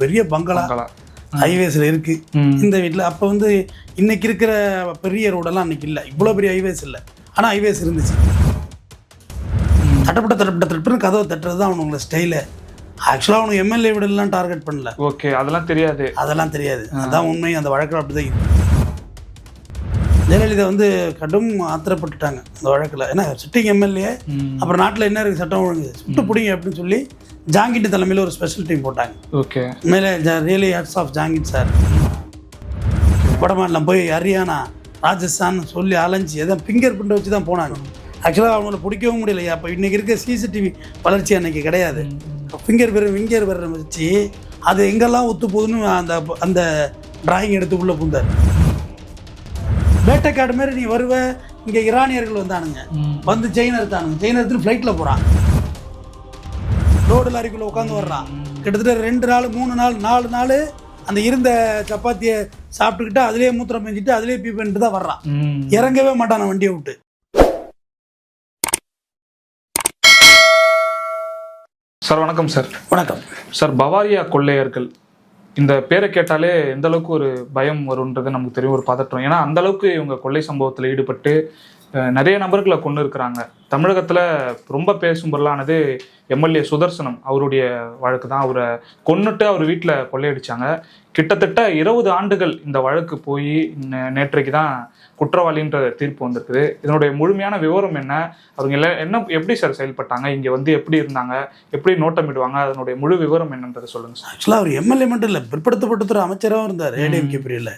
பெரிய பங்களா ஹைவேஸில் இருக்குது இந்த வீட்டில். அப்போ வந்து இன்றைக்கி இருக்கிற பெரிய ரோடெல்லாம் அன்றைக்கி இல்லை, இவ்வளோ பெரிய ஹைவேஸ் இல்லை, ஆனால் ஹைவேஸ் இருந்துச்சு. தட்டப்பட்டு கதவை தட்டுறது தான் அவனுங்களை ஸ்டைலு. ஆக்சுவலாக அவனுக்கு எம்எல்ஏ வீடெல்லாம் டார்கெட் பண்ணல. ஓகே, அதெல்லாம் தெரியாது. அதான் உண்மை. அந்த வழக்கில் அப்படி தான் இருக்குது. ஜெயலலிதா வந்து கடும் ஆத்திரப்பட்டுட்டாங்க அந்த வழக்கில். ஏன்னா சிட்டிங் எம்எல்ஏ, அப்புறம் நாட்டில் என்ன இருக்குது சட்டம் ஒழுங்கு, சுட்டு பிடிங்க அப்படின்னு சொல்லி ஜாங்கிட் தலைமையில் ஒரு ஸ்பெஷல் டீம் போட்டாங்க. ஓகே, மேலே really hats off Jangid sir. வடமாநிலம் போய் ஹரியானா, ராஜஸ்தான் சொல்லி அலைஞ்சி எதாவது ஃபிங்கர் பிரிண்ட் வச்சு தான் போனாங்க. ஆக்சுவலாக அவங்கள பிடிக்கவும் முடியலையா. அப்போ இன்றைக்கி இருக்க சிசிடிவி வளர்ச்சி அன்றைக்கி கிடையாது. ஃபிங்கர் வச்சு அது எங்கெல்லாம் ஒத்து போகுதுன்னு அந்த டிராயிங் எடுத்து உள்ளே பூந்தார். வேட்டைக்காடு மாரி நீ வருவ. இங்கே ஈரானியர்கள் வந்தானுங்க, வந்து செயின் எடுத்துன்னு ஃப்ளைட்டில் போகிறான், ரோடு லாரிக்குள்ளே உட்காந்து வர்றான். கிட்டத்தட்ட 2 நாள் 3 நாள் 4 நாள் அந்த இருந்த சப்பாத்தியை சாப்பிட்டுக்கிட்டு அதிலே மூத்திரம் பெஞ்சிட்டு அதிலே பீ பண்ணிட்டு தான் வர்றான். இறங்கவே மாட்டான் வண்டியை விட்டு. சார் வணக்கம். சார் வணக்கம் சார். பவாரியா கொள்ளையர்கள் இந்த பேரை கேட்டாலே எந்த அளவுக்கு ஒரு பயம் வரும்ன்றது நமக்கு தெரியும், ஒரு பதற்றம். ஏன்னா அந்த அளவுக்கு இவங்க கொள்ளை சம்பவத்தில் ஈடுபட்டு நிறைய நபர்களை கொண்டு இருக்கிறாங்க. தமிழகத்தில் ரொம்ப பேசும் பொருளானது எம்எல்ஏ சுதர்சனம் அவருடைய வழக்கு தான். அவரை கொன்னுட்டு அவர் வீட்டில் கொள்ளையடிச்சாங்க. கிட்டத்தட்ட 20 ஆண்டுகள் இந்த வழக்கு போய் நேற்றைக்கு தான் குற்றவாளின்ற தீர்ப்பு வந்திருக்குது. இதனுடைய முழுமையான விவரம் என்ன, அவங்க என்ன எப்படி சார் செயல்பட்டாங்க, இங்கே வந்து எப்படி இருந்தாங்க, எப்படி நோட்டமிடுவாங்க, அதனுடைய முழு விவரம் என்னன்றதை சொல்லுங்கள் சார். ஆக்சுவலாக அவர் எம்எல்ஏ மட்டும் இல்லை, பிற்படுத்தப்பட்ட அமைச்சராகவும் இருந்தார். ஏடிஎம்கே பிரிவில்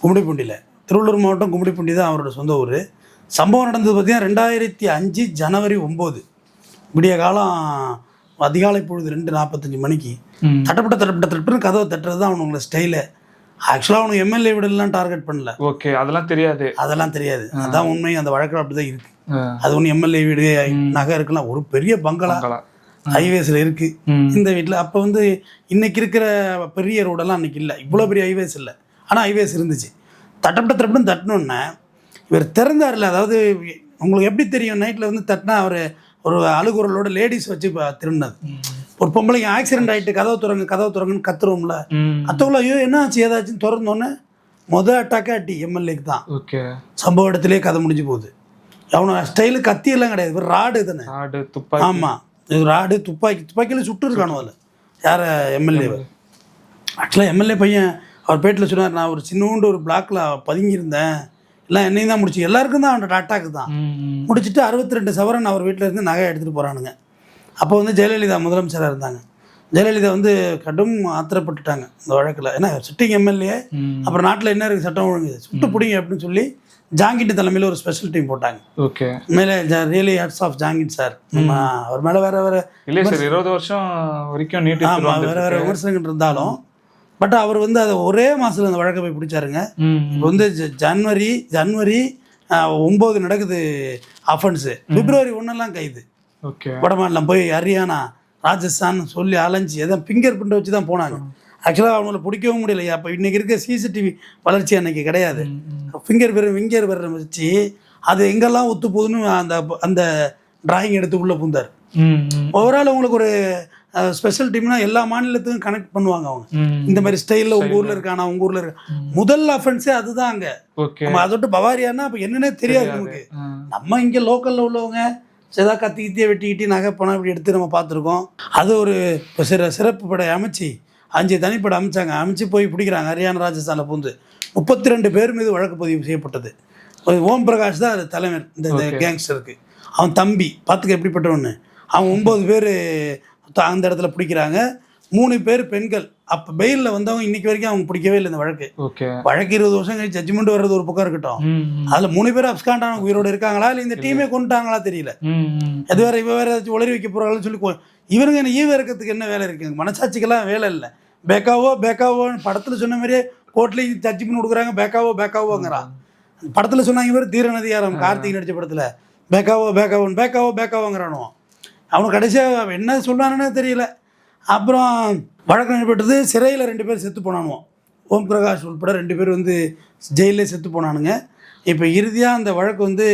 கும்மிடிப்பூண்டியில். திருவள்ளூர் மாவட்டம் கும்மிடிப்பூண்டி தான் அவரோட சொந்த ஊர். சம்பவம் நடந்தது பார்த்தீங்கன்னா 2005 ஜனவரி 9 விடிய காலம் அதிகாலை பொழுது 2:45 மணிக்கு. தட்டப்பட்டு கதவை தட்டுறது தான் அவனுங்களை ஸ்டைலு. ஆக்சுவலாக அவனுக்கு எம்எல்ஏ வீடெல்லாம் டார்கெட் பண்ணல. ஓகே, அதெல்லாம் தெரியாது. அதான் உண்மை. அந்த வழக்கில் அப்படி தான் இருக்குது. அது ஒன்று எம்எல்ஏ வீடு நகை இருக்கலாம், ஒரு பெரிய பங்களா ஹைவேஸில் இருக்குது இந்த வீட்டில். அப்போ வந்து இன்றைக்கி இருக்கிற பெரிய ரோடெல்லாம் அன்றைக்கி இல்லை, இவ்வளோ பெரிய ஹைவேஸ் இல்லை, ஆனால் ஹைவேஸ் இருந்துச்சு. தட்டப்பட்டு தட்டினோன்னே இவர் திறந்தார்ல. அதாவது உங்களுக்கு எப்படி தெரியும், நைட்டில் வந்து தட்டினா அவர் ஒரு அழுகுரலோட லேடிஸ் வச்சு திருடினது. ஒரு பொம்பளைங்க ஆக்சிடென்ட் ஆகிட்டு கதவு திறங்கன்னு கத்துருவோம்ல, கத்தவுல ஐயோ என்ன ஆச்சு ஏதாச்சுன்னு திறந்தோன்னே அட்டாக்கே அட்டி எம்எல்ஏக்கு தான். ஓகே, சம்பவ இடத்துலேயே கதை முடிஞ்சு போகுது. அவனோட ஸ்டைலு கத்தியெல்லாம் கிடையாது, ஒரு ராடு தானே. ஆமாம், இது ராடு துப்பாக்கியில் சுட்டு இருக்கானோ அதில் யார் எம்எல்ஏ. ஆக்சுவலாக எம்எல்ஏ பையன் அவர் பேட்டில் சொன்னார், நான் ஒரு சின்னோண்டு ஒரு பிளாக்கில் பதுங்கியிருந்தேன், எல்லாம் என்னையும் தான் முடிச்சு, எல்லாருக்கும் தான் அவனோட அட்டாக்கு தான் முடிச்சுட்டு 62 சவரன் அவர் வீட்டில் இருந்து நகை எடுத்துகிட்டு போகிறானுங்க. அப்போ வந்து ஜெயலலிதா முதலமைச்சராக இருந்தாங்க. ஜெயலலிதா வந்து கடும் ஆத்திரப்பட்டுட்டாங்க இந்த வழக்கில். ஏன்னா சிட்டிங் எம்எல்ஏ, அப்புறம் நாட்டில் என்ன இருக்குது சட்டம் ஒழுங்கு, சுட்டு பிடிங்க அப்படின்னு சொல்லி ஜாங்கிட் தலைமையில் ஒரு ஸ்பெஷல் டீம் போட்டாங்க. ஓகே, மேலே really hats off Jangid sir. அவர் மேலே வேறு இல்லை சார் 20 வருஷம் வரைக்கும் வேறு விமர்சனங்கள் இருந்தாலும், பட் அவர் வந்து அதை ஒரே மாதத்தில் அந்த வழக்கை போய் பிடிச்சாருங்க. இப்போ வந்து ஜனவரி 9 நடக்குது அஃபென்ஸு, பிப்ரவரி 1 கைது. ஓகே, வடமாநிலம் போய் ஹரியானா, ராஜஸ்தான் சொல்லி அலைஞ்சி எதாவது ஃபிங்கர் பிரிண்ட் வச்சு தான் போனாங்க. ஆக்சுவலாக அவங்கள பிடிக்கவும் முடியலையா. அப்போ இன்றைக்கி இருக்க சிசிடிவி வளர்ச்சி அன்றைக்கி கிடையாது. ஃபிங்கர் வச்சு அது எங்கெல்லாம் ஒத்து போகுதுன்னு அந்த டிராயிங் எடுத்து உள்ளே பூந்தார். ஓவரால் உங்களுக்கு ஒரு ஸ்பெஷல் டீம்னா எல்லா மாநிலத்துக்கும் கனெக்ட் பண்ணுவாங்க அவங்க. இந்த மாதிரி ஸ்டைலில் உங்கள் ஊரில் இருக்கானா, உங்கள் ஊரில் இருக்க முதல் அஃபென்ஸே அதுதான் அங்கே. நம்ம அதோட்டு பவாரியானா அப்போ என்னன்னே தெரியாது நமக்கு. நம்ம இங்கே லோக்கலில் உள்ளவங்க ஏதாவது கத்திக்கிட்டே வெட்டிக்கிட்டு நகை பணம் இப்படி எடுத்து நம்ம பார்த்துருக்கோம். அது ஒரு சிறப்பு படை அமைச்சு 5 தனிப்படை அமைச்சு போய் பிடிக்கிறாங்க. ஹரியானா ராஜஸ்தானில் பூந்து 32 பேர் மீது வழக்கு பதிவு செய்யப்பட்டது. ஓம் பிரகாஷ் தான் அது தலைவர் இந்த கேங்ஸ்டருக்கு. அவன் தம்பி பார்த்துக்க எப்படிப்பட்டவன்னு. அவன் 9 பேர் அந்த இடத்துல பிடிக்கிறாங்க. 3 பேர் பெண்கள். அப்போ பெயிலில் வந்தவங்க இன்னைக்கு வரைக்கும் அவங்க பிடிக்கவே இல்லை இந்த வழக்கு. வழக்கு 20 வருஷம் கழிச்சு ஜட்ஜ்மெண்ட் வர்றது ஒரு பக்கம் இருக்கட்டும். அதில் 3 பேர் அப்ஸ்காண்டான உயிரோடு இருக்காங்களா இல்லை இந்த டீமே கொண்டுட்டாங்களா தெரியல. அது வேற இவ வேற ஏதாச்சும் உளறி வைக்க போகிறாங்கன்னு சொல்லி இவருங்க என்ன ஈவ இருக்கிறதுக்கு என்ன வேலை இருக்குங்க, மனசாட்சிக்கெல்லாம் வேலை இல்லை. பேக்காவோன்னு படத்தில் சொன்ன மாதிரியே கோர்ட்லேயும் ஜட்ஜ்மெண்ட் கொடுக்குறாங்க. பேக்காவோங்கிறான். படத்தில் சொன்னாங்க இவர் தீரநதிகாரம் கார்த்திக் நடித்த படத்தில் பேக்காவோங்கிறானோ. அவனுக்கு கடைசியாக என்ன சொன்னான்னு தெரியல. அப்புறம் வழக்கு நடைபெற்றது. சிறையில் 2 பேர் செத்து போனானுவோம். ஓம் பிரகாஷ் உட்பட 2 பேர் வந்து ஜெயிலே செத்து போனானுங்க. இப்போ இறுதியாக அந்த வழக்கு வந்து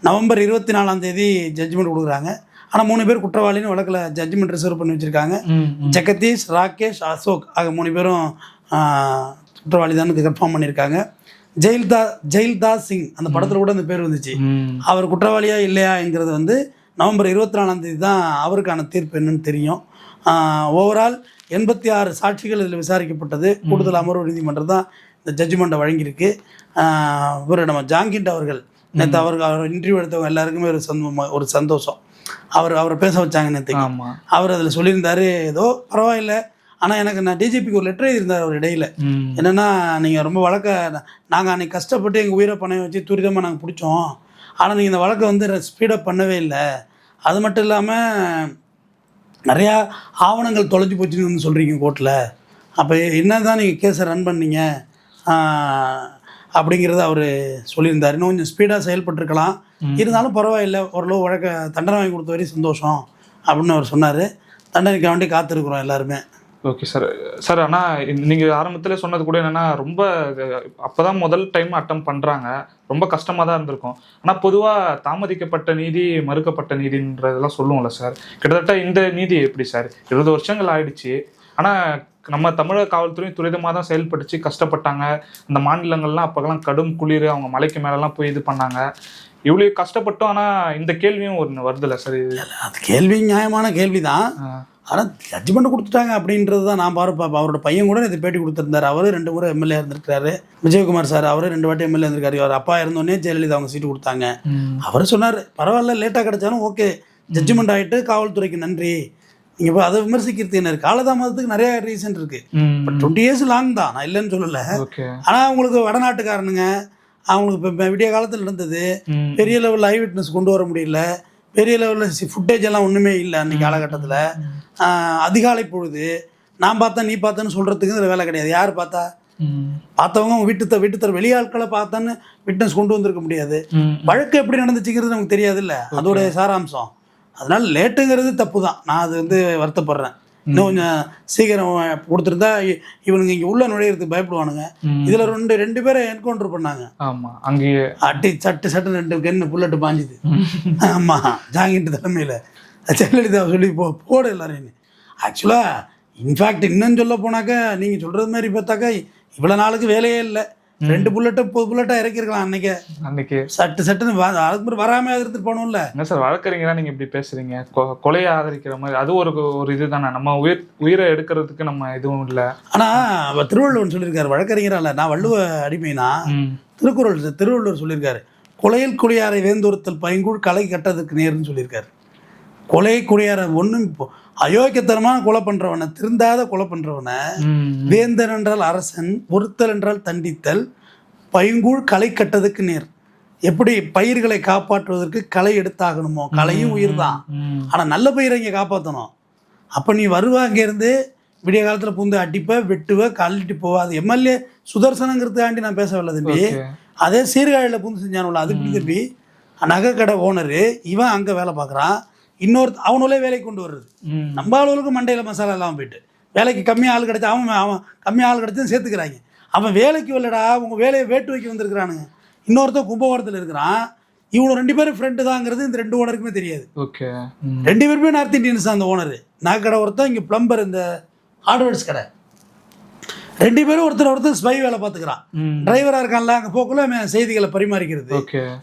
நவம்பர் 24 ஜட்ஜ்மெண்ட் கொடுக்குறாங்க. ஆனால் 3 பேர் குற்றவாளின்னு வழக்கில் ஜட்ஜ்மெண்ட் ரிசர்வ் பண்ணி வச்சுருக்காங்க. ஜெகதீஷ், ராகேஷ், அசோக் ஆக 3 பேரும் குற்றவாளி தான் கன்ஃபார்ம் பண்ணியிருக்காங்க. ஜெயில்தாஸ் சிங் அந்த படத்தில் கூட அந்த பேர் வந்துச்சு. அவர் குற்றவாளியா இல்லையாங்கிறது வந்து நவம்பர் 24 தான் அவருக்கான தீர்ப்பு என்னன்னு தெரியும். ஓவரால் 86 சாட்சிகள் இதில் விசாரிக்கப்பட்டது. கூடுதல் அமர்வு நீதிமன்றம் தான் இந்த ஜட்ஜ்மெண்ட்டை வழங்கியிருக்கு. இவர் நம்ம ஜாங்கிட் அவர்கள் நேற்று அவர் இன்டர்வியூ எடுத்தவங்க எல்லாருக்குமே ஒரு சந்தோஷம். அவரை பேச வச்சாங்க நேற்றுக்கு. அவர் அதில் சொல்லியிருந்தார், ஏதோ பரவாயில்லை, ஆனால் எனக்கு நான் டிஜிபிக்கு ஒரு லெட்டர் எழுதியிருந்தார் அவர் இடையில. என்னென்னா, நீங்கள் ரொம்ப நாங்கள் அன்றைக்கி கஷ்டப்பட்டு எங்கள் உயிரை பணைய வச்சு துரிதமாக நாங்கள் பிடிச்சோம், ஆனால் நீங்கள் இந்த வழக்கை வந்து ஸ்பீடப் பண்ணவே இல்லை. அது மட்டும் இல்லாமல் நிறையா ஆவணங்கள் தொலைஞ்சி போச்சுன்னு வந்து சொல்கிறீங்க கோர்ட்டில். அப்போ என்ன தான் நீங்கள் கேஸை ரன் பண்ணீங்க அப்படிங்கிறத அவர் சொல்லியிருந்தார். இன்னும் கொஞ்சம் ஸ்பீடாக செயல்பட்டுருக்கலாம், இருந்தாலும் பரவாயில்லை, ஓரளவு வழக்க தண்டனை வாங்கி கொடுத்த வரையும் சந்தோஷம் அப்படின்னு அவர் சொன்னார். தண்டனைக்கு வேண்டி காத்திருக்கிறோம் எல்லாருமே. Okay sir. ஆனால் நீங்கள் ஆரம்பத்தில் சொன்னது கூட என்னென்னா, ரொம்ப அப்போ தான் முதல் டைம் அட்டம் பண்ணுறாங்க, ரொம்ப கஷ்டமாக தான் இருந்திருக்கும். ஆனால் பொதுவாக தாமதிக்கப்பட்ட நீதி, மறுக்கப்பட்ட நீதின்றதெல்லாம் சொல்லுவோம்ல சார், கிட்டத்தட்ட இந்த நீதி எப்படி சார் 20 வருஷங்கள் ஆயிடுச்சு, ஆனால் நம்ம தமிழக காவல்துறையும் துரிதமாக தான் செயல்பட்டுச்சு, கஷ்டப்பட்டாங்க. அந்த மாநிலங்கள்லாம் அப்போலாம் கடும் குளிர், அவங்க மலைக்கு மேலெலாம் போய் இது பண்ணாங்க, இவ்வளோ கஷ்டப்பட்டோம். ஆனால் இந்த கேள்வியும் ஒன்று வருதில்ல சார்? அது கேள்வி நியாயமான கேள்வி தான், ஆனால் ஜட்ஜ்மெண்ட் கொடுத்துட்டாங்க அப்படின்றது தான் நான் பார்ப்பேன். அவரோட பையன் கூட இது பேட்டி கொடுத்துருந்தாரு. அவரு 2 முறை எம்எல்ஏ இருந்திருக்காரு. விஜயகுமார் சார் அவரு 2 வாட்டி எம்எல்ஏ இருந்திருக்காரு. அவர் அப்பா இருந்தோடனே ஜெயலலிதா அவங்க சீட்டு கொடுத்தாங்க. அவர் சொன்னார், பரவாயில்ல, லேட்டாக கிடைச்சாலும் ஓகே, ஜட்ஜ்மெண்ட் ஆகிட்டு காவல்துறைக்கு நன்றி. நீங்கள் இப்போ அதை விமர்சிக்கிறது என்ன இருக்குது? காலதாமதத்துக்கு நிறைய ரீசன் இருக்குது. பட் 20 இயர்ஸ் லாங் தான், நான் இல்லைன்னு சொல்லலை. ஆனால் அவங்களுக்கு வடநாட்டுக்காரனுங்க, அவங்களுக்கு இப்போ விடிய காலத்தில் இருந்தது, பெரிய லெவலில் ஐ விட்னஸ் கொண்டு வர முடியல, பெரிய லெவலில் ஃபுட்டேஜ் எல்லாம் ஒன்றுமே இல்லை அன்றைக்கி காலகட்டத்தில். அதிகாலை பொழுது நான் பார்த்தேன் நீ பார்த்தேன்னு சொல்கிறதுக்கு இதில் வேலை கிடையாது. யார் பார்த்தவங்க வீட்டு வெளியாட்களை பார்த்தான்னு விட்னஸ் கொண்டு வந்திருக்க முடியாது. வழக்கு எப்படி நடந்துச்சுங்கிறது நமக்கு தெரியாது இல்லை, அதோடைய சாராம்சம். அதனால லேட்டுங்கிறது தப்பு தான், நான் அது வந்து வருத்தப்படுறேன். இன்னும் கொஞ்சம் சீக்கிரம் கொடுத்துருந்தா இவனுங்க இங்கே உள்ள நுழையிறதுக்கு பயப்படுவானுங்க. இதில் ரெண்டு பேரை என்கவுண்டர் பண்ணாங்க. ஆமாம், அங்கேயே அட்டி சட்டு 2 கன்னு புல்லட்டு பாஞ்சுது. ஆமாம், ஜாங்கிட்டு தலைமையில் ஜெயலலிதா சொல்லி போட எல்லாரும். ஆக்சுவலாக இன்ஃபேக்ட் இன்னும் சொல்ல போனாக்கா, நீங்கள் சொல்கிறது மாதிரி பார்த்தாக்கா இவ்வளோ நாளுக்கு வேலையே இல்லை. 2 புல்லட்டை 10 புல்லட்டா இறக்கிருக்கலாம் அன்னைக்கு சட்டுன்னு அதுக்கு வராமல் எடுத்துட்டு போகணும்ல. என்ன சார் வழக்கறிஞரா நீங்கள் இப்படி பேசுறீங்க? கொலையை ஆதரிக்கிற மாதிரி அது ஒரு இது தானே, நம்ம உயிரை எடுக்கிறதுக்கு நம்ம எதுவும் இல்லை. ஆனால் திருவள்ளுவர் சொல்லியிருக்காரு, வழக்கறிஞரால நான் வள்ளுவ அடிமைனா, திருவள்ளுவர் சொல்லியிருக்காரு, கொலையில் குடியாரை வேந்தொருத்தல் பைங்கூழ் களை கட்டதுக்கு நேர்னு சொல்லியிருக்காரு. கொலை குடியார ஒன்றும் அயோக்கியத்தனமான கொலை பண்ணுறவனை, திருந்தாத கொலை பண்ணுறவனை வேந்தன் என்றால் அரசன், ஒருத்தல் என்றால் தண்டித்தல், பைங்கூழ் களை கட்டதுக்கு நேர். எப்படி பயிர்களை காப்பாற்றுவதற்கு களை எடுத்தாகணுமோ, களையும் உயிர் தான், ஆனால் நல்ல பயிரை இங்கே காப்பாற்றணும். அப்போ நீ வருவா அங்கேருந்து விடிய காலத்தில் பூந்து அடிப்ப, வெட்டுவ, கழட்டி போவ. அது எம்எல்ஏ சுதர்சனங்கிறதுக்காண்டி நான் பேசவில்லை தம்பி. அதே சீர்காழியில் பூந்து செஞ்சானுல அதுக்கு தம்பி. நகை கடை ஓனரு இவன் அங்கே வேலை பார்க்குறான், அவனோலே வேலைக்கு கொண்டு வர்றது. நம்ம ஆளுகளுக்கு மண்டையில் மசாலா இல்லாமல் போயிட்டு வேலைக்கு கம்மியாக ஆள் கிடைச்சா அவன் கம்மியாக ஆள் கிடைச்சா சேர்த்துக்கிறாங்க. அவன் வேலைக்கு வரலடா, அவங்க வேலையை வேட்டு வைக்க வந்திருக்கிறானுங்க. இன்னொருத்தர் கும்பகோணத்தில் இருக்கிறான், இவனு 2 பேரும் ஃப்ரெண்டு தாங்கிறது இந்த 2 ஓனருக்குமே தெரியாது. 2 பேருமே நார்த் இண்டியன்ஸ் தான். அந்த ஓனரு நகை கடை ஒருத்தன், இங்கே பிளம்பர், இந்த ஹார்ட்வேர்ஸ் கடை. 2 பேரும் ஒருத்தர் ஸ்பை வேலை பார்த்துக்கிறான். டிரைவராக இருக்கான்ல, அங்கே போக்குள்ள செய்திகளை பரிமாறிக்கிறது.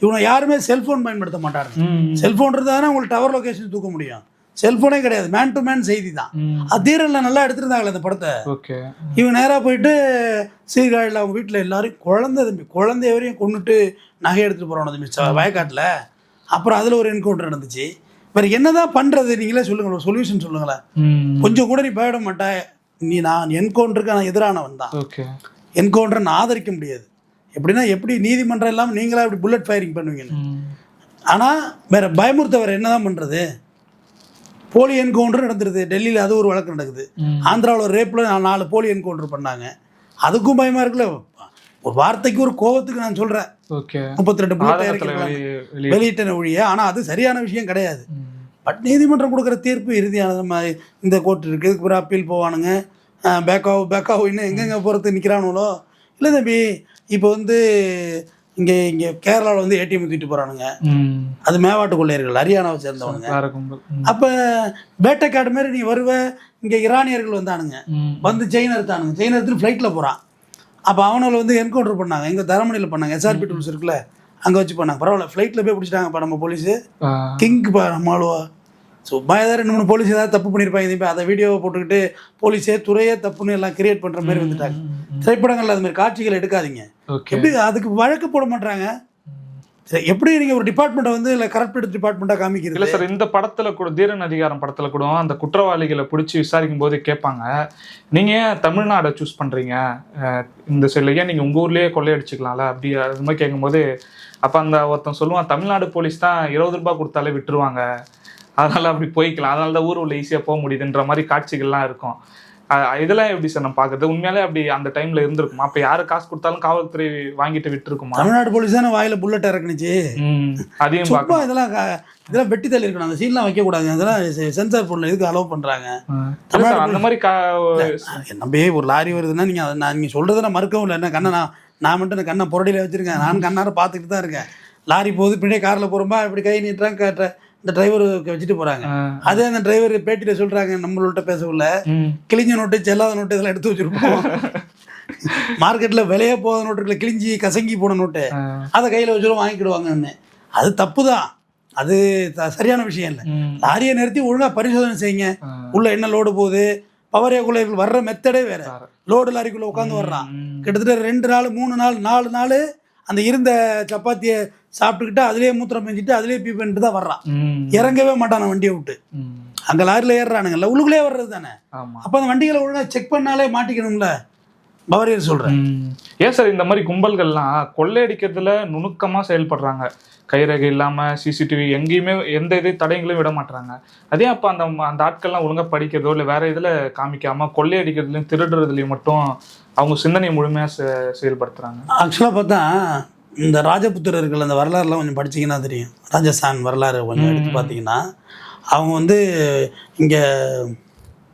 இவனை யாருமே செல்ஃபோன் பயன்படுத்த மாட்டாங்க. செல்ஃபோன் இருந்தால் உங்களுக்கு டவர் லொகேஷன் தூக்க முடியும். செல்ஃபோனே கிடையாது, மேன் டு மேன் செய்தி தான். அதீரில் நல்லா எடுத்துருந்தாங்களே அந்த படத்தை. இவங்க நேராக போயிட்டு சீர்காழியில் அவங்க வீட்டில் எல்லாரும் குழந்தை வரையும் கொண்டுட்டு நகை எடுத்துகிட்டு போகிறோம் தம்பி வயக்காட்டில். அப்புறம் அதில் ஒரு என்கவுண்டர் நடந்துச்சு. வேறு என்னதான் பண்ணுறது நீங்களே சொல்லுங்களேன், சொல்யூஷன் சொல்லுங்களேன். கொஞ்சம் கூட நீ பயப்பட மாட்டேன். நான் என்கவுண்டருக்கு நான் எதிரானவன் தான். என்கவுண்டரை நான் ஆதரிக்க முடியாது. எப்படின்னா, எப்படி நீதிமன்றம் இல்லாமல் நீங்களா இப்படி புல்லட் ஃபயரிங் பண்ணுவீங்கன்னு. ஆனால் வேற பயமுறுத்த வேறு என்ன தான் பண்ணுறது? போலி என்கவுண்டர் நடந்துருது டெல்லியில், அது ஒரு வழக்கு நடக்குது. ஆந்திராவில் ஒரு ரேப்பில் 4 போலி என்கவுண்டர் பண்ணாங்க. அதுக்கும் பயமாக இருக்குல்ல. ஒரு வார்த்தைக்கு ஒரு கோபத்துக்கு நான் சொல்கிறேன், 32 புல்லட் வெளியிட்டன ஒழிய. ஆனால் அது சரியான விஷயம் கிடையாது. பட் நீதிமன்றம் கொடுக்குற தீர்ப்பு இறுதியானது. நம்ம இந்த கோர்ட் இருக்குது, இதுக்கு ஒரு அப்பீல் போவானுங்க, பேக்காவ் இன்னும் எங்கெங்கே போகிறதுக்கு நிற்கிறானுங்களோ. இல்லை தம்பி, இப்போ வந்து இங்கே கேரளாவில் வந்து ஏடிஎம் தூக்கிட்டு போகிறானுங்க. அது மேவாட்டு கொள்ளையர்கள், ஹரியானாவை சேர்ந்தவனுங்க. அப்போ வேட்டைக்காடு மாதிரி நீ வருவ, இங்கே ஈரானியர்கள் வந்தானுங்க, வந்து செயின் எடுத்தானுங்க, செயின் எடுத்துட்டு ஃப்ளைட்டில் போகிறான். அப்போ அவனை வந்து என்கவுண்டர் பண்ணாங்க, எங்கே தரமணியில் பண்ணாங்க, எஸ்ஆர்பி டூல்ஸ் இருக்குல்ல அங்கே வச்சு பண்ணாங்க. பரவாயில்ல, ஃப்ளைட்டில் போய் பிடிச்சிட்டாங்கப்பா நம்ம போலீஸு, கிங்ப்பா நம்மளுவா. சும்மா ஏதாவது 2 3 போலீஸ் ஏதாவது தப்பு பண்ணியிருப்பாங்க, இப்போ அதை வீடியோவை போட்டுக்கிட்டு போலீஸே துறையே தப்புன்னு எல்லாம் கிரியேட் பண்ணுற மாதிரி வந்துட்டாங்க. திரைப்படங்கள் அது மாதிரி காட்சிகள் எடுக்காதீங்க. எப்படி அதுக்கு வழக்கு போட மாட்டாங்க? எப்படி நீங்க ஒரு டிபார்ட்மெண்ட்டை வந்து இல்லை கரப்டட் டிபார்ட்மெண்ட்டாக காமிக்கிறது இல்லை சார். இந்த படத்தில் கூட தீரன் அதிகாரம் படத்தில் கூட அந்த குற்றவாளிகளை பிடிச்சி விசாரிக்கும் போது கேட்பாங்க, நீங்கள் ஏன் தமிழ்நாடை சூஸ் பண்ணுறீங்க, இந்த சைடில் ஏன் நீங்கள் உங்கள் ஊர்லேயே கொள்ளையடிச்சிக்கலாம்ல அப்படி அது மாதிரி கேட்கும்போது, அப்போ அந்த ஒருத்தன் சொல்லுவான், தமிழ்நாடு போலீஸ் தான் 20 ரூபாய் கொடுத்தாலே விட்டுருவாங்க, அதனால் அப்படி போய்க்கலாம், அதனால தான் ஊர் உள்ள ஈஸியாக போக முடியுதுன்ற மாதிரி காட்சிகள்லாம் இருக்கும். இதெல்லாம் எப்படி சார் நம்ம பார்க்குறது? உண்மையாலே அப்படி அந்த டைம்ல இருந்திருக்குமா? அப்போ யாரு காசு கொடுத்தாலும் காவல்துறை வாங்கிட்டு விட்டுருக்குமா? தமிழ்நாடு போலீஸ் தானே வாயில புல்லட் இறக்குனுச்சு. அதையும் இதெல்லாம் வெட்டி தள்ளி இருக்கணும், அந்த சீன்லாம் வைக்கக்கூடாது, அதெல்லாம் சென்சார் போர்டில் எதுக்கு அலோவ் பண்ணுறாங்க? அந்த மாதிரி நம்பே ஒரு லாரி வருதுன்னா நீங்கள் சொல்கிறத நான் மறுக்கவும் இல்லை. என்ன கண்ணை நான் மட்டும் கண்ணை புரடியில் வச்சுருக்கேன், நான் கண்ணார பார்த்துக்கிட்டு தான் இருக்கேன். லாரி போகுது, பின்னாடி காரில் போகிறோம்பா இப்படி கை நீட்டுறாங்க, இந்த டிரைவர் வச்சுட்டு போறாங்க. அதே அந்த டிரைவர் பேட்டியில சொல்றாங்க, நம்மள்கிட்ட பேசவில்ல, கிழிஞ்ச நோட்டு செல்லாத நோட்டு இதெல்லாம் எடுத்து வச்சிருப்போம், மார்க்கெட்ல விலையே போகாத நோட்டு இருக்குல்ல, கிழிஞ்சி கசங்கி போன நோட்டு, அதை கையில வச்சுரும் வாங்கிக்கிடுவாங்கன்னு. அது தப்பு தான், அது சரியான விஷயம் இல்லை. லாரியை நிறுத்தி ஒழுங்கா பரிசோதனை செய்யுங்க, உள்ள என்ன லோடு போகுது. பவரே கொள்ளையர்கள் வர்ற மெத்தடே வேற. லோடு லாரிக்குள்ள உட்காந்து வர்றான், கிட்டத்தட்ட 2 நாள் 3 நாள் 4 நாள் அந்த இருந்த சப்பாத்தியை சாப்பிட்டுக்கிட்டு அதுலேயே மூத்திரம் பெஞ்சிட்டு அதுலேயே பீ பண்ணிட்டு தான் வர்றான். இறங்கவே மாட்டான் வண்டியை விட்டு. அங்கே லாரியில் ஏறுறானுங்கல்ல, உள்ளுக்குள்ளே வர்றது தானே. அப்போ அந்த வண்டிகளை ஒழுங்காக செக் பண்ணாலே மாட்டிக்கணும்ல, பவரியர் சொல்கிறேன். ஏன் சார் இந்த மாதிரி கும்பல்கள்லாம் கொள்ளையடிக்கிறதுல நுணுக்கமாக செயல்படுறாங்க, கைரேகை இல்லாமல் சிசிடிவி எங்கேயுமே எந்த இது தடயங்களையும் விட மாட்டாங்க. அதே அப்போ அந்த ஆட்கள்லாம் ஒழுங்காக படிக்கிறதோ இல்லை வேற இதில் காமிக்காமல் கொள்ளையடிக்கிறதுலையும் திருடுறதுலையும் மட்டும் அவங்க சிந்தனையை முழுமையாக செயல்படுத்துகிறாங்க. ஆக்சுவலாக பார்த்தா இந்த ராஜபுத்திரர்கள் அந்த வரலாறுலாம் கொஞ்சம் படிச்சிங்கன்னா தெரியும். ராஜஸ்தான் வரலாறு கொஞ்சம் எடுத்து பார்த்தீங்கன்னா அவங்க வந்து இங்கே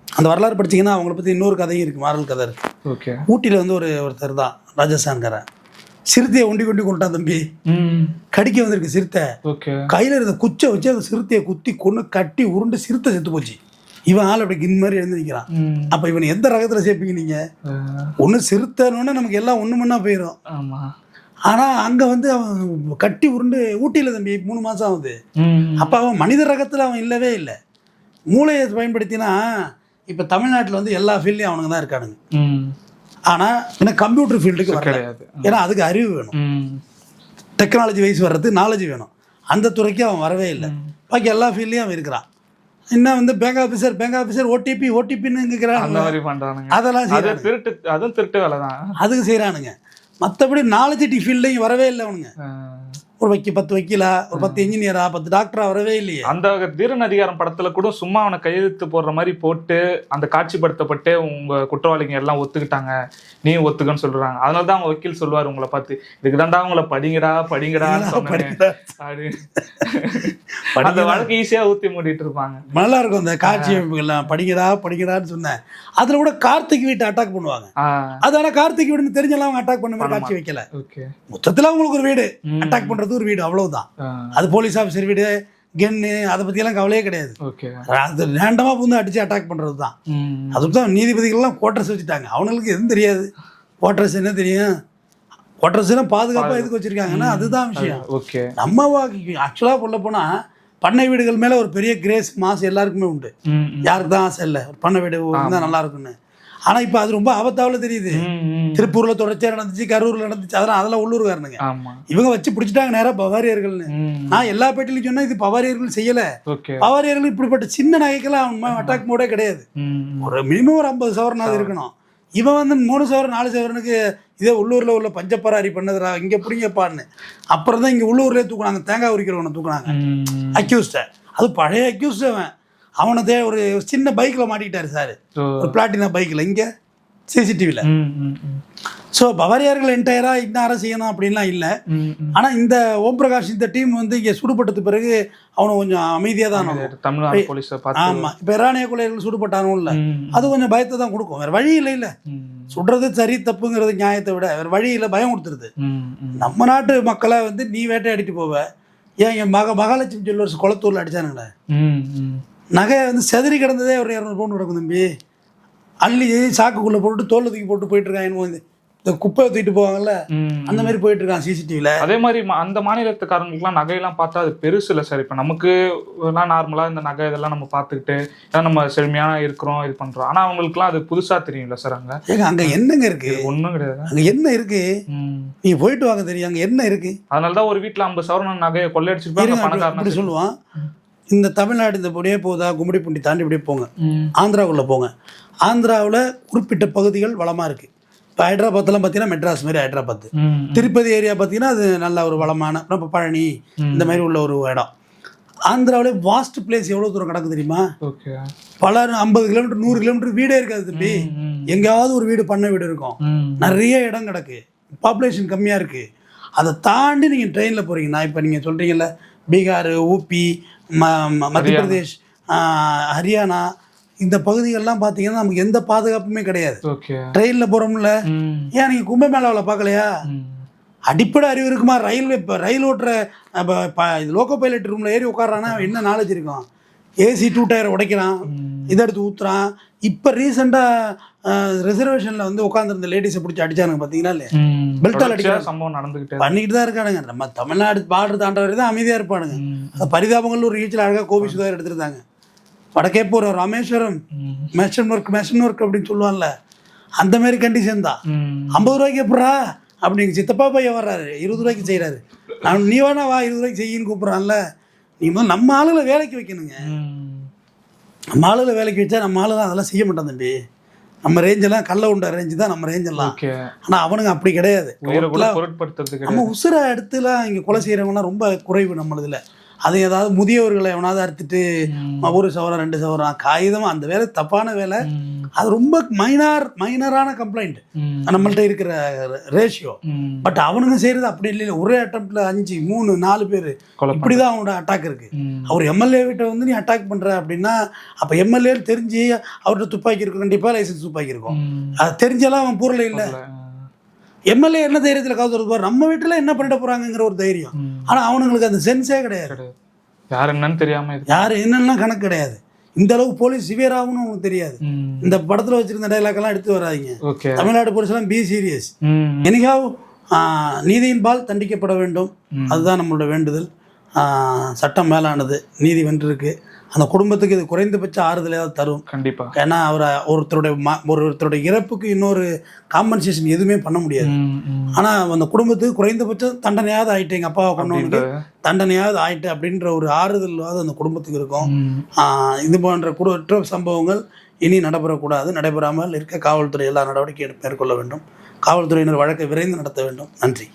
அந்த வரலாறு படிச்சிங்கன்னா அவங்கள பற்றி இன்னொரு கதையும் இருக்குது, மாரல் கதை இருக்குது. ஓகே. ஊட்டியில் வந்து ஒருத்தர் தான் ராஜஸ்தான்காரன், சிறுத்தையை ஒண்டி கொண்டான் தம்பி, கடிக்க வந்திருக்கு சிறுத்தை. கையில் இருந்த குச்சை வச்சு அந்த சிறுத்தையை குத்தி கொண்டு கட்டி உருண்டு சிறுத்தை செத்து போச்சு. இவன் ஆள் அப்படி கின் மாதிரி எழுந்து நிற்கிறான். அப்போ இவன் எந்த ரகத்தில் சேர்ப்பீங்க நீங்கள்? ஒன்று சிறுத்தைன்னு நமக்கு எல்லாம் ஒன்று மண்ணா போயிடும். ஆனால் அங்கே வந்து அவன் கட்டி உருண்டு ஊட்டியில் தம்பி 3 மாதம் ஆகுது. அப்போ அவன் மனித ரகத்தில் அவன் இல்லவே இல்லை. மூளையை பயன்படுத்தினா இப்போ தமிழ்நாட்டில் வந்து எல்லா ஃபீல்ட்லையும் அவனுங்க தான் இருக்கானுங்க. ஆனால் ஏன்னா கம்ப்யூட்டர் ஃபீல்டுக்கு கிடையாது, ஏன்னா அதுக்கு அறிவு வேணும், டெக்னாலஜி வைஸ் வர்றதுக்கு நாலேஜ் வேணும். அந்த துறைக்கு அவன் வரவே இல்லை. பாக்கி எல்லா ஃபீல்ட்லையும் அவன் இருக்கிறான். இன்னும் வந்து பேங்க் ஆஃபீஸர் ஓடிபின்னு கேட்குறாங்க, அதெல்லாம் திருட்டு வேலை தான், அதுக்கு செய்கிறானுங்க. மற்றபடி நாலேஜிட்டி ஃபீல்டையும் வரவே இல்லை அவனுங்க. ஒரு 10 வக்கீலா, ஒரு 10 இன்ஜினியரா, 10 டாக்டரா வரவே இல்லையே. அந்த தீரன் அதிகாரம் படத்துல கூட சும்மா அவனை கையெழுத்து போடுற மாதிரி போட்டு அந்த காட்சிப்படுத்தப்பட்டு உங்க குற்றவாளிங்க எல்லாம் ஒத்துக்கிட்டாங்க, நீ ஒத்துக்கன்னு சொல்றாங்க. அதனாலதான் அவங்க வக்கீல் சொல்லுவார் உங்களை பார்த்து, இதுக்கு தாண்டா உங்களை படிங்கடான்னு சொன்னேன். அந்த வழக்கு ஈஸியா ஊத்தி மூடிட்டு இருப்பாங்க. நல்லா இருக்கும் அந்த காட்சி அமைப்புகள்லாம், படிங்கடான்னு சொன்னேன். அதுல கூட கார்த்திக் வீட்டை அட்டாக் பண்ணுவாங்க. அதனால கார்த்திக் வீடுன்னு தெரிஞ்செல்லாம் அவங்க அட்டாக் பண்ண மாதிரி காட்சி வைக்கல. மொத்தத்துல அவங்களுக்கு ஒரு வீடு அட்டாக் பண்றது ஒரு வீடு, அவ்வளவுதான். அது போலீஸ் ஆஃபீஸர் வீடு, கென்னு, அதை பத்தி எல்லாம் கவலையே கிடையாது. அது ரேண்டமா புந்து அடிச்சு அட்டாக் பண்றது தான். அதுதான் நீதிபதிகள்லாம் குவார்டர்ஸ் வச்சுட்டாங்க. அவங்களுக்கு எதுவும் தெரியாது. குவார்டர்ஸ் என்ன தெரியும்? குவார்டர்ஸ்னா பாதுகாப்பா எதுக்கு வச்சிருக்காங்கன்னா அதுதான் விஷயம். நம்ம ஆக்சுவலா சொல்ல போனா பண்ணை வீடுகள் மேல ஒரு பெரிய கிரேஸ் மாஸ் எல்லாருக்குமே உண்டு. யாருக்கு தான் ஆசை இல்லை பண்ணை வீடு தான் நல்லா இருக்குன்னு. ஆனா இப்ப அது ரொம்ப ஆபத்தாவில் தெரியுது. திருப்பூர்ல தொடர்ச்சியா நடந்துச்சு, கரூர்ல நடந்துச்சு, அதெல்லாம் உள்ளூர்காரனுங்க. இவங்க வச்சு பிடிச்சிட்டாங்க நேரா பவாரியர்கள்னு. நான் எல்லா பேட்டிலையும் சொன்னா இது பவாரியர்கள் செய்யல. பவாரியர்கள் இப்படிப்பட்ட சின்ன நகைக்கெல்லாம் அவன் அட்டாக் மோடே கிடையாது. ஒரு மினிமம் ஒரு 50 சவரனாவது இருக்கணும். இவன் வந்து 3 சவரன் 4 சவரனுக்கு இதே உள்ளூர்ல உள்ள பஞ்சப்பராரி பண்ணதுரா இங்க பிடிங்கப்பான்னு. அப்புறம் தான் இங்க உள்ளூர்லயே தூக்குனாங்க, தேங்காய் உரிக்கிறவனை தூக்குனாங்க அக்யூஸ்ட. அது பழைய அக்யூஸ்ட். அவனதே ஒரு சின்ன பைக்கில் மாட்டிக்கிட்டாரு சார், ஒரு பிளாட்டினா பைக்கில், இங்கே சிசிடிவியில். ஸோ பவாரியார்கள் என்டையராக இன்னார செய்யணும் அப்படின்லாம் இல்லை. ஆனால் இந்த ஓம் பிரகாஷ் இந்த டீம் வந்து இங்கே சுடுபட்டது பிறகு அவனை கொஞ்சம் அமைதியாக தான் தமிழ்நாடு போலீஸை பார்த்து. ஆமாம், இப்போ இரானிய கொள்ளையர்கள் சுடுபட்டானும் இல்லை, அது கொஞ்சம் பயத்தை தான் கொடுக்கும். வேறு வழி இல்லை. சுடுறது சரி தப்புங்கிறது நியாயத்தை விட வேறு வழி இல்லை, பயம் கொடுத்துருது. நம்ம நாட்டு மக்களை வந்து நீ வேட்டையாடிட்டு போவ. ஏன் என் மகாலட்சுமி ஜுவல்லர்ஸ் குளத்தூரில் அடித்தானுங்களே, நகை வந்து செதறி கிடந்ததே ஒரு 200 பவுன் கிடக்கும் தம்பி. அள்ளி சாக்குக்குள்ளே போட்டு தோல் தூக்கி போட்டு போயிட்டு இருக்காங்க. இந்த குப்பையை தூக்கிட்டு போவாங்கல்ல, அந்த மாதிரி போயிட்டு இருக்கான் சிசிடிவில. அதே மாதிரி அந்த மாநிலத்துக்காரங்களுக்குலாம் நகையெல்லாம் பார்த்தா அது பெருசு இல்லை சார். இப்போ நமக்கு நார்மலாக இந்த நகை இதெல்லாம் நம்ம பார்த்துக்கிட்டு ஏன்னா நம்ம செழுமையான இருக்கிறோம், இது பண்ணுறோம். ஆனால் அவங்களுக்குலாம் அது புதுசாக தெரியும்ல சார். அங்கே என்னங்க இருக்கு? ஒன்றும் கிடையாது. அங்கே என்ன இருக்கு? நீங்க போயிட்டு வாங்க தெரியும் அங்கே என்ன இருக்கு. அதனால தான் ஒரு வீட்டில் 50 சவரன் நகையை கொள்ளையடிச்சிருப்பாங்க பணக்காரன் அப்படி சொல்லுவான். இந்த தமிழ்நாடு இந்த இப்படியே போதா, கும்மிடிப்பூண்டி தாண்டி இப்படியே போங்க, ஆந்திராவுக்குள்ளே போங்க. ஆந்திராவில் குறிப்பிட்ட பகுதிகள் வளமாக இருக்குது. இப்போ ஹைதராபாத்லாம் பார்த்தீங்கன்னா மெட்ராஸ் மாதிரி ஹைதராபாத். திருப்பதி ஏரியா பார்த்தீங்கன்னா அது நல்ல ஒரு வளமான, இப்போ பழனி இந்த மாதிரி உள்ள ஒரு இடம். ஆந்திராவிலே வாஸ்ட் பிளேஸ் எவ்வளோ தூரம் கிடக்கு தெரியுமா? பல 50 கிலோமீட்டர் 100 கிலோமீட்டர் வீடே இருக்காது தம்பி. எங்கேயாவது ஒரு வீடு பண்ண வீடு இருக்கும், நிறைய இடம் கிடக்கு, பாப்புலேஷன் கம்மியாக இருக்குது. அதை தாண்டி நீங்கள் ட்ரெயினில் போகிறீங்கன்னா, இப்போ நீங்கள் சொல்கிறீங்கல்ல பீகார், ஊபி, மத்திய பிரதேஷ், ஹரியானா இந்த பகுதிகளெலாம் பார்த்தீங்கன்னா நமக்கு எந்த பாதுகாப்புமே கிடையாது. ட்ரெயினில் போகிறோம்ல, ஏன் நீங்கள் கும்பமேளாவில் பார்க்கலையா? அடிப்படை அறிவு இருக்குமா? ரயில் ஓட்டுற இது லோக்கோ பைலட் ரூமில் ஏறி உட்காரானா என்ன நாலேஜ் இருக்கும்? ஏசி 2 டயரை உடைக்கிறான், இதை எடுத்து ஊற்றுறான். இப்போ ரீசெண்டாக ரிசர்வேஷனில் வந்து உட்காந்துருந்த லேடிஸை பிடிச்சி அடிச்சானுங்க பார்த்தீங்களா இல்லையா? பெல்ட்டால் அடிக்கிற சம்பவம் பண்ணிக்கிட்டு தான் இருக்கானுங்க. நம்ம தமிழ்நாடு பார்டர் தாண்டவரை தான் அமைதியாக இருப்பானுங்க. அந்த பரிதாபங்கள் ஒரு நிகழ்ச்சியில் அழகாக கோபி சுதாகர் எடுத்துருந்தாங்க. வடக்கே போகிற ராமேஸ்வரம் மேஷன் ஒர்க் அப்படின்னு சொல்லுவான்ல, அந்த மாதிரி கண்டிஷன் தான். 50 ரூபாய்க்கு எப்படா அப்படிங்க சித்தப்பா பையன் வர்றாரு, 20 ரூபாய்க்கு செய்கிறாரு. நீ வேணா வா 20 ரூபாய்க்கு செய்யின்னு கூப்பிட்றான்ல. நீ முதல் நம்ம ஆளுகளை வேலைக்கு வைக்கணுங்க. நம்ம ஆளுகளை வேலைக்கு வச்சா நம்ம ஆளு தான் அதெல்லாம் செய்ய மாட்டான் தம்பி. நம்ம ரேஞ்செல்லாம் கல்ல உண்ட ரேஞ்சு தான் நம்ம ரேஞ்செல்லாம். ஆனால் அவனுங்க அப்படி அப்படி கிடையாது. நம்ம உசுரை எடுத்துலாம் இங்கே கொலை செய்கிறவங்கலாம் ரொம்ப குறைவு நம்மளதுல. அது ஏதாவது முதியவர்களை எவனாவது அறுத்துட்டு 1 சவரம் 2 சவரம் காகிதம், அந்த வேலை தப்பான வேலை. அது ரொம்ப மைனரான கம்ப்ளைண்ட் நம்மள்ட்ட இருக்கிற ரேஷியோ. பட் அவனுங்க செய்யறது அப்படி இல்லை. ஒரே அட்டம்ப்ட்ல 5 3 4 பேர் இப்படிதான் அவனோட அட்டாக் இருக்கு. அவர் எம்எல்ஏ வீட்டை வந்து நீ அட்டாக் பண்ற அப்படின்னா, அப்ப எம்எல்ஏ தெரிஞ்சு அவர்கிட்ட துப்பாக்கி இருக்கும், கண்டிப்பா லைசன்ஸ் துப்பாக்கி இருக்கும். அது தெரிஞ்செல்லாம் அவன் பூரல இல்லை. எம்எல்ஏ என்ன தைரியத்தில் காசு வருவார், நம்ம வீட்டில் என்ன பண்ணிட போறாங்கிற ஒரு தைரியம். ஆனால் அவனுங்களுக்கு அந்த சென்ஸே கிடையாது. யார் என்னன்னு தெரியாம, யார் என்னன்னா கணக்கு கிடையாது. இந்த அளவுக்கு போலீஸ் சிவியராகவும் அவனுக்கு தெரியாது. இந்த படத்தில் வச்சிருந்த டைலாக்லாம் எடுத்து வராதிங்க. தமிழ்நாடு போலீஸ் எல்லாம் பி சீரியஸ். எனிகாவ் நீதியின் பால் தண்டிக்கப்பட வேண்டும், அதுதான் நம்மளோட வேண்டுதல். சட்டம் மேலானது, நீதி வென்றிருக்கு. அந்த குடும்பத்துக்கு இது குறைந்தபட்ச ஆறுதலாக தரும் கண்டிப்பா. ஏன்னா ஒருத்தருடைய இறப்புக்கு இன்னொரு காம்பன்சேஷன் எதுவுமே பண்ண முடியாது. ஆனா அந்த குடும்பத்துக்கு குறைந்தபட்சம் தண்டனையாவது ஆயிட்டு, எங்க அப்பாவை கொண்டவனுக்கு தண்டனையாவது ஆயிட்டு அப்படின்ற ஒரு ஆறுதலாவது அந்த குடும்பத்துக்கு இருக்கும். இது போன்ற குற்ற சம்பவங்கள் இனி நடைபெறக்கூடாது. நடைபெறாமல் இருக்க காவல்துறை எல்லா நடவடிக்கையும் மேற்கொள்ள வேண்டும். காவல்துறையினர் வழக்கை விரைந்து நடத்த வேண்டும். நன்றி.